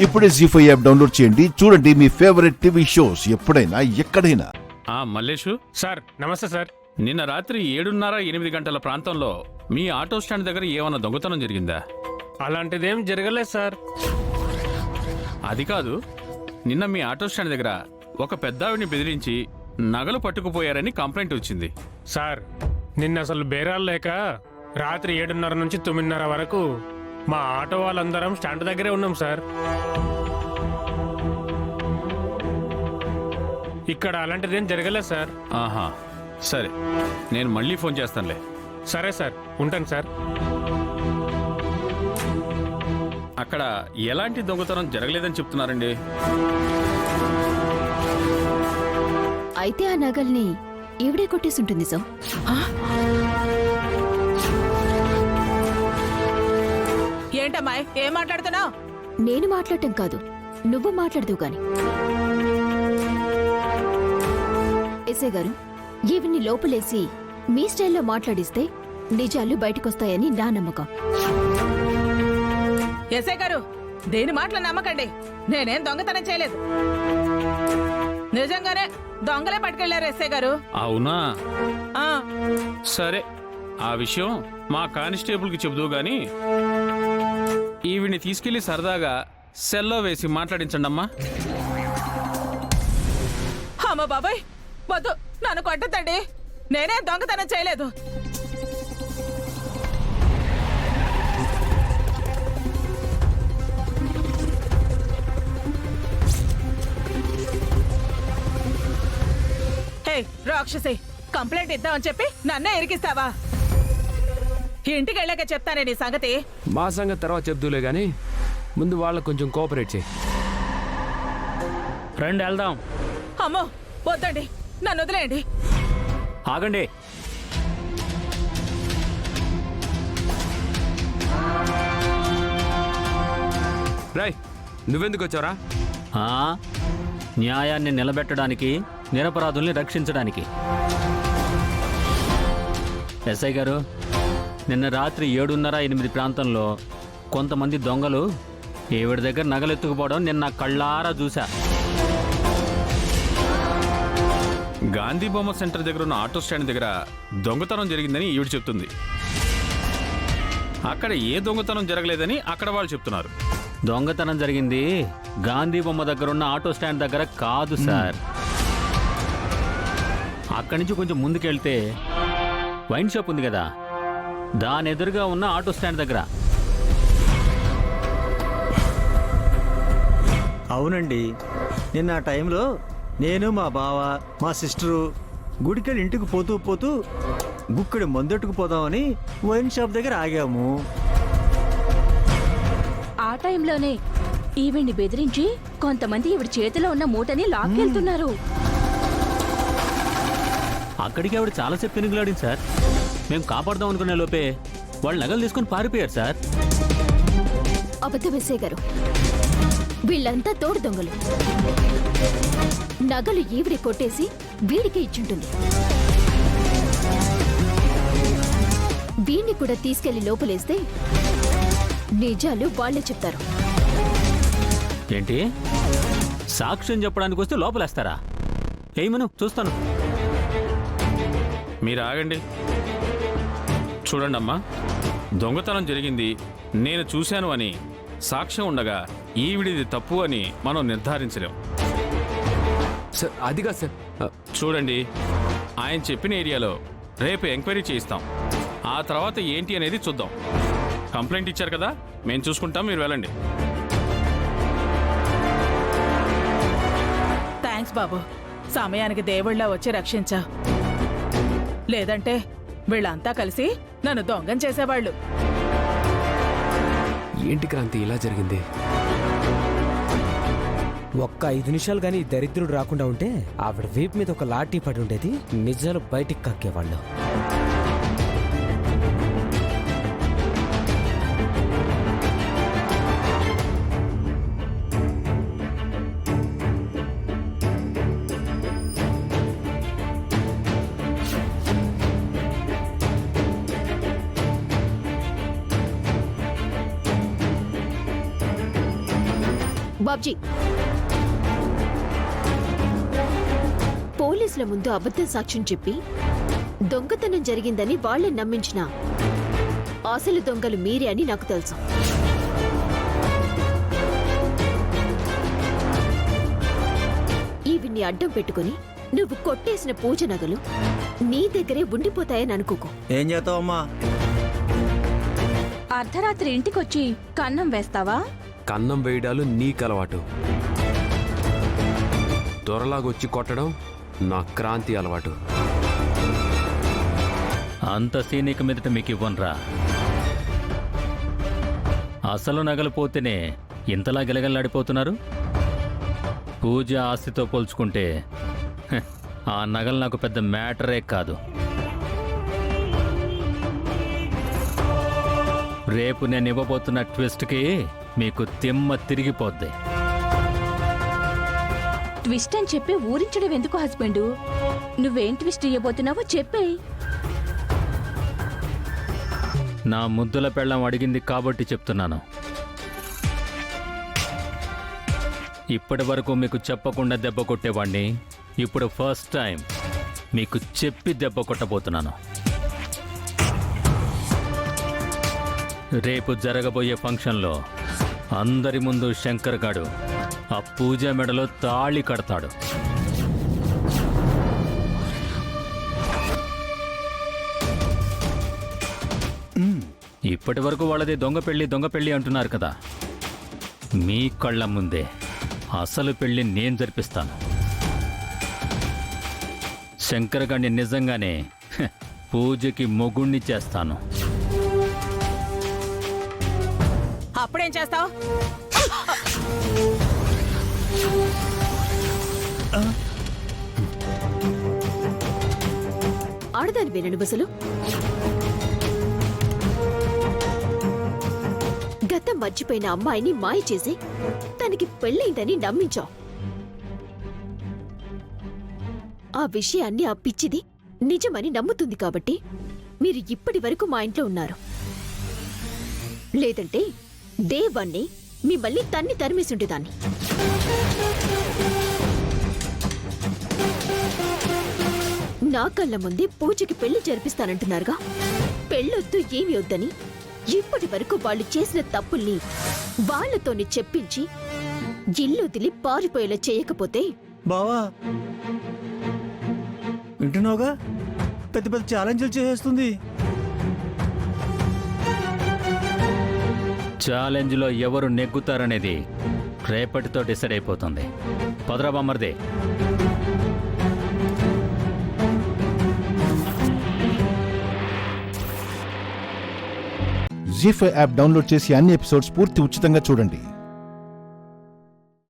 ఇప్పుడే జీ5 app download చేయండి. చూడండి మీ ఫేవరెట్ టీవీ షోస్ ఎప్పుడైనా ఎక్కడైనా. మల్లేషు సార్ నమస్తే సార్. నిన్న రాత్రి 7:30-8 గంటల ప్రాంతంలో మీ ఆటో స్టాండ్ దగ్గర ఏమన్నా దొంగతనం జరిగిందా? అలాంటిదేం జరగలేదు సార్. అది కాదు, నిన్న మీ ఆటో స్టాండ్ దగ్గర ఒక పెద్దావిడిని బెదిరించి నగలు పట్టుకుపోయారని కంప్లైంట్ వచ్చింది. సార్ నిన్న అసలు బేరాలు లేక రాత్రి 7:30 నుంచి 9:30 వరకు మా ఆటో వాళ్ళందరం స్టాండ్ దగ్గరే ఉన్నాం సార్. ఇక్కడ అలాంటిదేం జరగలేదు సార్. ఆహా, సరే, నేను మళ్ళీ ఫోన్ చేస్తానులే. సరే సార్, ఉంటాను సార్. అక్కడ ఎలాంటి దొంగతనం జరగలేదని చెప్తున్నారండి. అయితే ఆ నగల్ని ఈవిడే కొట్టేసుంటుంది సార్. ఏంటమ్మాయి, ఏం మాట్లాడుతున్నావు? నేను మాట్లాడటం కాదు, నువ్వు మాట్లాడదు గాని. ఎస్ఐ గారు, ఈవిని లోపలేసి మీ స్టైల్లో మాట్లాడిస్తే నిజాలు బయటకొస్తాయని నా నమ్మకం. ఎస్ఐ గారు, దేని మాటలు నమ్మకండి. నేనేం దొంగతనం చేయలేదు. నిజంగానే దొంగలే పట్టుకెళ్లారు ఎస్ఐ గారు. అవునా? ఆ, సరే, ఆ విషయం మా కానిస్టేబుల్కి చెబుదు గాని ఈవిని తీసుకెళ్లి సరదాగా సెల్లో వేసి మాట్లాడించండి అమ్మా. అమ్మ బాబాయ్, వద్దు, నన్ను కొట్టద్దండి. నేనే దొంగతనం చేయలేదు. హే రాక్షసి, కంప్లైంట్ ఇద్దామని చెప్పి నన్నే ఇరికిస్తావా? ఇంటికి వెళ్ళాక చెప్తానే నీ సంగతి. మా సంగతి తర్వాత చెప్దూలే గాని ముందు వాళ్ళకు కొంచెం కోఆపరేట్ చేయి. రండి వెళ్దాం. అమ్మో వద్దండి, నన్ను వదిలేయండి. ఆగండి. రాయ్, నువ్వెందుకు వచ్చారా? ఆ, న్యాయాన్ని నిలబెట్టడానికి, నిరపరాధుల్ని రక్షించడానికి. ఎస్ఐ గారు, నిన్న రాత్రి 7:30-8 ప్రాంతంలో కొంతమంది దొంగలు ఈవిడ దగ్గర నగలెత్తుకుపోవడం నిన్న కళ్ళారా చూశా. గాంధీ బొమ్మ సెంటర్ దగ్గర ఉన్న ఆటో స్టాండ్ దగ్గర దొంగతనం జరిగిందని ఈవిడ చెప్తుంది. అక్కడ ఏ దొంగతనం జరగలేదని అక్కడ వాళ్ళు చెప్తున్నారు. దొంగతనం జరిగింది గాంధీ బొమ్మ దగ్గర ఉన్న ఆటో స్టాండ్ దగ్గర కాదు సార్. అక్కడి నుంచి కొంచెం ముందుకెళ్తే వైన్ షాప్ ఉంది కదా, దాని ఎదురుగా ఉన్న ఆటో స్టాండ్ దగ్గర. అవునండి, నిన్న ఆ టైంలో నేను, మా బావ, మా సిస్టరు గుడికెళ్ళి ఇంటికి పోతూ పోతూ గుక్కడి మందెట్టుకుపోదామని వైన్ షాప్ దగ్గర ఆగాము. ఆ టైంలోనే ఈవిడ్ని బెదిరించి కొంతమంది ఈవిడ చేతిలో ఉన్న మూటని లాక్కెళ్తున్నారు. అక్కడికి ఆవిడ చాలాసేపు పెనుగులాడింది సార్. మేము కాపాడదాం అనుకునే లోపే వాళ్ళు నగలు తీసుకుని పారిపోయారు సార్. అబద్ధం ఎస్ఐ గారు, వీళ్ళంతా తోడు దొంగలు. నగలు ఈవిడే కొట్టేసి వీడికే ఇచ్చుంటుంది. వీణ్ణి కూడా తీసుకెళ్లి లోపలేస్తే నిజాలు వాళ్లే చెప్తారు. ఏంటి, సాక్ష్యం చెప్పడానికి వస్తే లోపలేస్తారా? ఏమను చూస్తాను. మీరు ఆగండి. చూడండి అమ్మా, దొంగతనం జరిగింది నేను చూశాను అని సాక్ష్యం ఉండగా ఈవిడిది తప్పు అని మనం నిర్ధారించలేం. సార్ అదిగా సార్. చూడండి, ఆయన చెప్పిన ఏరియాలో రేపు ఎంక్వైరీ చేయిస్తాం. ఆ తర్వాత ఏంటి అనేది చూద్దాం. కంప్లైంట్ ఇచ్చారు కదా, మేము చూసుకుంటాం, మీరు వెళ్ళండి. థ్యాంక్స్ బాబు, సమయానికి దేవుళ్ళ వచ్చి రక్షించా. లేదంటే వీళ్ళంతా కలిసి నన్ను దొంగం చేసేవాళ్ళు. ఏంటి క్రాంతి ఇలా జరిగింది? ఒక్క 5 నిమిషాలు గానీ దరిద్రుడు రాకుండా ఉంటే ఆవిడ వీపు మీద ఒక లాఠీ పడి ఉండేది. నిజాలు బయటికి కక్కేవాళ్ళు. బాబ్జీ, పోలీసుల ముందు అబద్ధం సాక్ష్యం చెప్పి దొంగతనం జరిగిందని వాళ్ళని నమ్మించిన అసలు దొంగలు మీరే అని నాకు తెలుసు. ఈవిడ్ని అడ్డం పెట్టుకుని నువ్వు కొట్టేసిన పూజ నగలు నీ దగ్గరే ఉండిపోతాయని అనుకోకు. ఏం చేస్తావమ్మా? అర్ధరాత్రి ఇంటికొచ్చి కన్నం వేస్తావా? కన్నం వేయడాలు నీకు అలవాటు, దొరలాగొచ్చి కొట్టడం నా క్రాంతి అలవాటు. అంత సీనిక మీదట మీకు ఇవ్వనరా. అసలు నగలు పోతేనే ఇంతలా గిలగల్లాడిపోతున్నారు. పూజ ఆస్తితో పోల్చుకుంటే ఆ నగలు నాకు పెద్ద మ్యాటరే కాదు. రేపు నేను ఇవ్వబోతున్న ట్విస్ట్కి మీకు తిమ్మ తిరిగిపోద్ది. ట్విస్ట్ అని చెప్పి ఊరించడం ఎందుకు హస్బెండు? నువ్వేం ట్విస్ట్ ఇయ్యబోతున్నావో చెప్పేయ్. నా ముద్దుల పెళ్ళం అడిగింది కాబట్టి చెప్తున్నాను. ఇప్పటి వరకు మీకు చెప్పకుండా దెబ్బ కొట్టేవాణ్ణి ఇప్పుడు ఫస్ట్ టైం మీకు చెప్పి దెబ్బ కొట్టబోతున్నాను. రేపు జరగబోయే ఫంక్షన్లో అందరి ముందు శంకర్ గాడు ఆ పూజ మెడలో తాళి కడతాడు. ఇప్పటి వరకు వాళ్ళది దొంగ పెళ్ళి అంటున్నారు కదా. మీ కళ్ళ ముందే అసలు పెళ్లి నేను జరిపిస్తాను. శంకర్ గారిని నిజంగానే పూజకి మొగుణ్ణి చేస్తాను. అప్పుడేం చేస్తావు? ఆడదాని వినను బసలు. గతం మర్చిపోయిన అమ్మాయిని మాయ చేసి తనకి పెళ్ళైందని నమ్మించావు. ఆ విషయాన్ని ఆ పిచ్చిది నిజమని నమ్ముతుంది కాబట్టి మీరు ఇప్పటి వరకు మా ఇంట్లో ఉన్నారు. లేదంటే దేవాన్ని మిమ్మల్ని తన్ని తరిమేసుండేదాన్ని. నా కళ్ళ ముందే పూజకి పెళ్లి జరిపిస్తానంటున్నారుగా. పెళ్ళొద్దు ఏమి వద్దని ఇప్పటి వరకు వాళ్ళు చేసిన తప్పుల్ని వాళ్లతోనే చెప్పించి ఇల్లు వదిలి పారిపోయేలా చేయకపోతే. బావా వింటున్నావుగా, పెద్ద పెద్ద ఛాలెంజ్లు చేసేస్తుంది. ఛాలెంజ్లో ఎవరు నెగ్గుతారనేది రేపటితో డిసైడ్ అయిపోతుంది. పదరా బామ్మర్దే. జీ5 యాప్ డౌన్లోడ్ చేసి అన్ని ఎపిసోడ్స్ పూర్తి ఉచితంగా చూడండి.